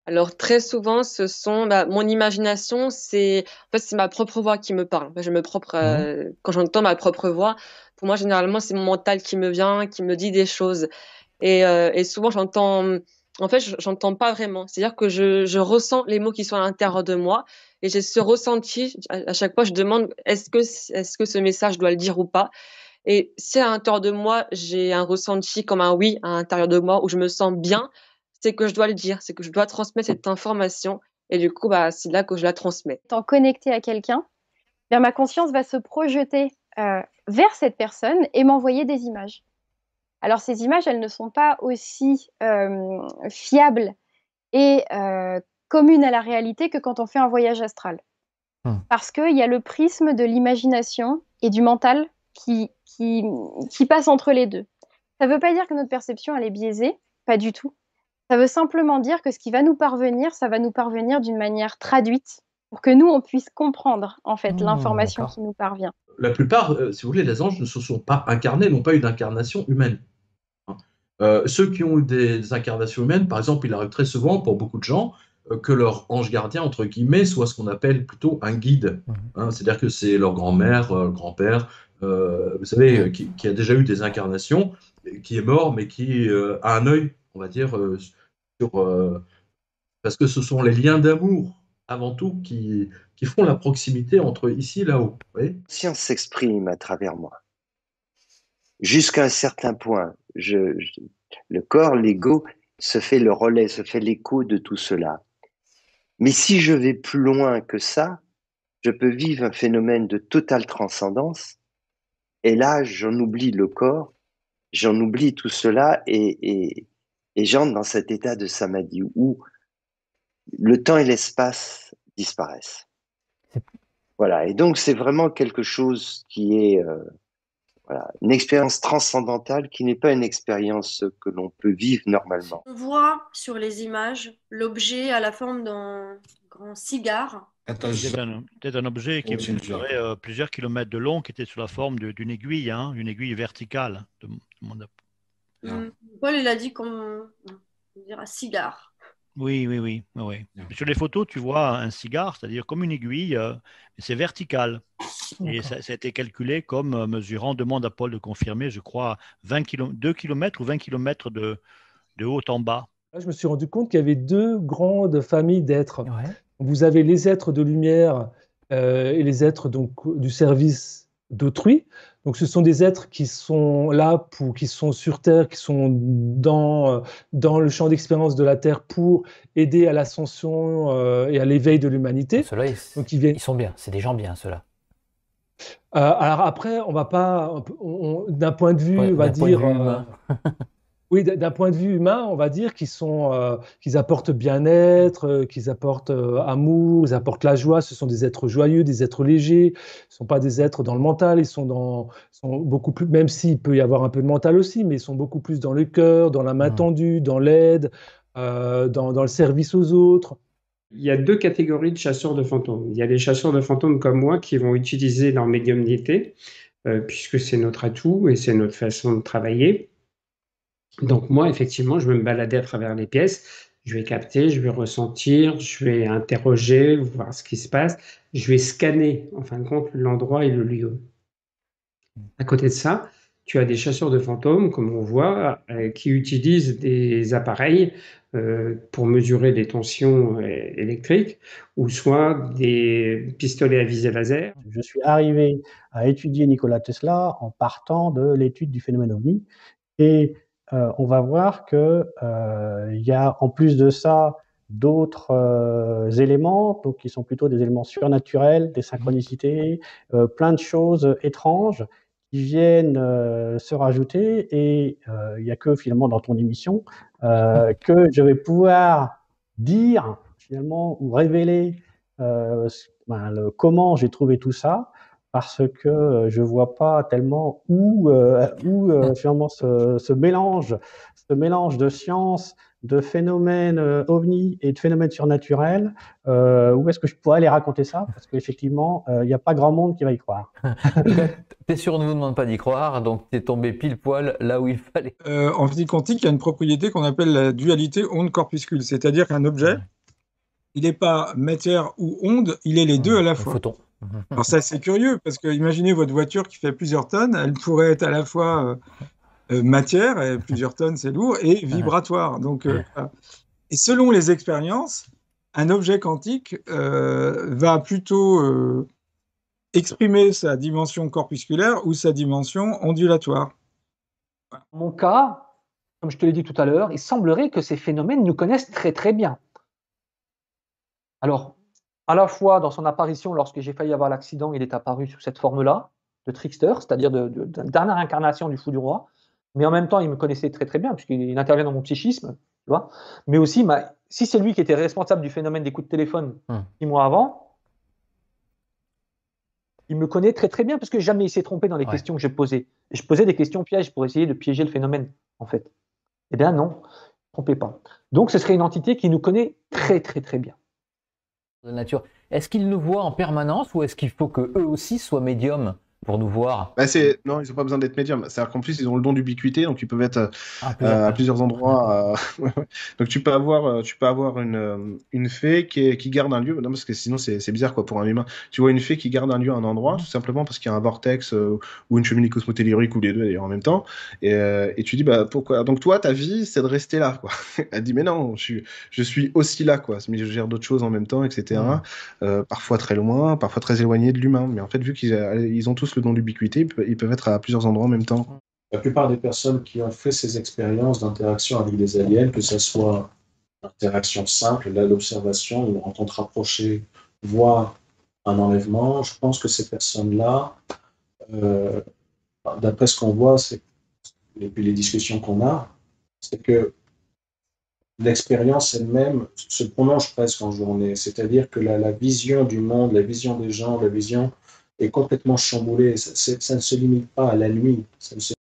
Alors très souvent, ce sont mon imagination, c'est ma propre voix qui me parle. Mhm. Quand j'entends ma propre voix, pour moi généralement c'est mon mental qui me vient, qui me dit des choses. Et souvent j'entends pas vraiment. C'est-à-dire que je ressens les mots qui sont à l'intérieur de moi et j'ai ce ressenti. À chaque fois, je demande est-ce que ce message je dois le dire ou pas. Et si à l'intérieur de moi, j'ai un ressenti comme un oui à l'intérieur de moi où je me sens bien, c'est que je dois le dire, c'est que je dois transmettre cette information. Et du coup, c'est là que je la transmets. Étant connecté à quelqu'un, bien, ma conscience va se projeter vers cette personne et m'envoyer des images. Alors ces images, elles ne sont pas aussi fiables et communes à la réalité que quand on fait un voyage astral. Hmm. Parce qu'il y a le prisme de l'imagination et du mental qui passe entre les deux. Ça ne veut pas dire que notre perception, elle est biaisée, pas du tout. Ça veut simplement dire que ce qui va nous parvenir, ça va nous parvenir d'une manière traduite pour que nous, on puisse comprendre, en fait, l'information D'accord. qui nous parvient. La plupart, si vous voulez, les anges ne se sont pas incarnés, n'ont pas eu d'incarnation humaine. Hein. Ceux qui ont eu des incarnations humaines, par exemple, il arrive très souvent pour beaucoup de gens que leur ange gardien, entre guillemets, soit ce qu'on appelle plutôt un guide. Mhm. Hein. C'est-à-dire que c'est leur grand-mère, grand-père, vous savez, qui a déjà eu des incarnations, qui est mort, mais qui a un œil, on va dire, sur, parce que ce sont les liens d'amour, avant tout, qui font la proximité entre ici et là-haut. Vous voyez. La science s'exprime à travers moi. Jusqu'à un certain point, le corps, l'ego, se fait le relais, se fait l'écho de tout cela. Mais si je vais plus loin que ça, je peux vivre un phénomène de totale transcendance. Et là, j'en oublie le corps, j'en oublie tout cela et j'entre dans cet état de samadhi où le temps et l'espace disparaissent. C'est- Voilà. Et donc, c'est vraiment quelque chose qui est voilà, une expérience transcendantale qui n'est pas une expérience que l'on peut vivre normalement. On voit sur les images l'objet à la forme d'un grand cigare. C'était un objet qui mesurait plusieurs kilomètres de long, qui était sous la forme d'une aiguille, hein, une aiguille verticale. Paul, il a dit qu'on dirait un cigare. Oui, oui, oui, oui, oui. Mais sur les photos, tu vois un cigare, c'est-à-dire comme une aiguille, mais c'est vertical. Et D'accord. ça a été calculé comme mesurant, demande à Paul de confirmer, je crois, 2 km ou 20 km de haut en bas. Là, je me suis rendu compte qu'il y avait deux grandes familles d'êtres. Ouais. Vous avez les êtres de lumière et les êtres donc, du service d'autrui. Donc, ce sont des êtres qui sont là, qui sont sur Terre, qui sont dans le champ d'expérience de la Terre pour aider à l'ascension et à l'éveil de l'humanité. Ceux-là, Donc, ils viennent. ils sont bien, c'est des gens bien, ceux-là. Alors après, on va pas, d'un point de vue, on va D'un point de dire, vue humain. oui, d'un point de vue humain, on va dire qu'ils apportent bien-être, qu'ils apportent amour, ils apportent la joie. Ce sont des êtres joyeux, des êtres légers. Ce ne sont pas des êtres dans le mental. Sont beaucoup plus, même s'il peut y avoir un peu de mental aussi, mais ils sont beaucoup plus dans le cœur, dans la main tendue, dans l'aide, dans le service aux autres. Il y a deux catégories de chasseurs de fantômes. Il y a les chasseurs de fantômes comme moi qui vont utiliser leur médiumnité, puisque c'est notre atout et c'est notre façon de travailler. Donc moi, effectivement, je vais me balader à travers les pièces, je vais capter, je vais ressentir, je vais interroger, voir ce qui se passe, je vais scanner, en fin de compte, l'endroit et le lieu. À côté de ça, tu as des chasseurs de fantômes, comme on voit, qui utilisent des appareils pour mesurer les tensions électriques, ou soit des pistolets à visée laser. Je suis arrivé à étudier Nikola Tesla en partant de l'étude du phénomène OVNI. Et on va voir que il y a en plus de ça d'autres éléments, donc qui sont plutôt des éléments surnaturels, des synchronicités, plein de choses étranges qui viennent se rajouter. Et il n'y a que finalement dans ton émission que je vais pouvoir dire finalement ou révéler comment j'ai trouvé tout ça, parce que je vois pas tellement où finalement ce mélange de science, de phénomènes ovnis et de phénomènes surnaturels, où est-ce que je pourrais aller raconter ça? Parce qu'effectivement, il n'y a pas grand monde qui va y croire. T'es sûr, on ne vous demande pas d'y croire, donc t'es tombé pile poil là où il fallait. En physique quantique, il y a une propriété qu'on appelle la dualité onde-corpuscule, c'est-à-dire qu'un objet il n'est pas matière ou onde, il est les deux à la Le fois. photon. Alors ça, c'est curieux, parce que imaginez votre voiture qui fait plusieurs tonnes, elle pourrait être à la fois matière, et plusieurs tonnes c'est lourd, et vibratoire. Donc, voilà. Et selon les expériences, un objet quantique va plutôt exprimer sa dimension corpusculaire ou sa dimension ondulatoire. Dans mon cas, comme je te l'ai dit tout à l'heure, il semblerait que ces phénomènes nous connaissent très très bien. Alors, à la fois dans son apparition, lorsque j'ai failli avoir l'accident, il est apparu sous cette forme-là, de trickster, c'est-à-dire de dernière incarnation du fou du roi, mais en même temps, il me connaissait très très bien, puisqu'il intervient dans mon psychisme, tu vois. Mais aussi, si c'est lui qui était responsable du phénomène des coups de téléphone 6 mois avant, il me connaît très très bien, parce que jamais il s'est trompé dans les questions que je posais. Et je posais des questions pièges pour essayer de piéger le phénomène, en fait. Eh bien non, ne trompez pas. Donc ce serait une entité qui nous connaît très très très bien. De nature. Est-ce qu'ils nous voient en permanence ou est-ce qu'il faut qu'eux aussi soient médiums pour nous voir? Non, ils n'ont pas besoin d'être médiums. C'est-à-dire qu'en plus, ils ont le don d'ubiquité, donc ils peuvent être à plusieurs endroits. Donc tu peux avoir une fée qui garde un lieu. Non, parce que sinon, c'est bizarre quoi, pour un humain. Tu vois une fée qui garde un lieu, un endroit, tout simplement parce qu'il y a un vortex ou une cheminée cosmotellurique ou les deux d'ailleurs en même temps. Et tu dis, pourquoi? Donc toi, ta vie, c'est de rester là, quoi. Elle dit, mais non, je suis aussi là, quoi. Mais je gère d'autres choses en même temps, etc. Parfois très loin, parfois très éloigné de l'humain. Mais en fait, vu qu'ils ont tous le don d'ubiquité, ils peuvent être à plusieurs endroits en même temps. La plupart des personnes qui ont fait ces expériences d'interaction avec des aliens, que ce soit interaction simple, l'observation, une rencontre rapprochée, voire un enlèvement, je pense que ces personnes-là, d'après ce qu'on voit, et puis les discussions qu'on a, c'est que l'expérience elle-même se prolonge presque en journée. C'est-à-dire que la vision du monde, la vision des gens, la vision est complètement chamboulée. Ça ne se limite pas à la nuit, ça ne se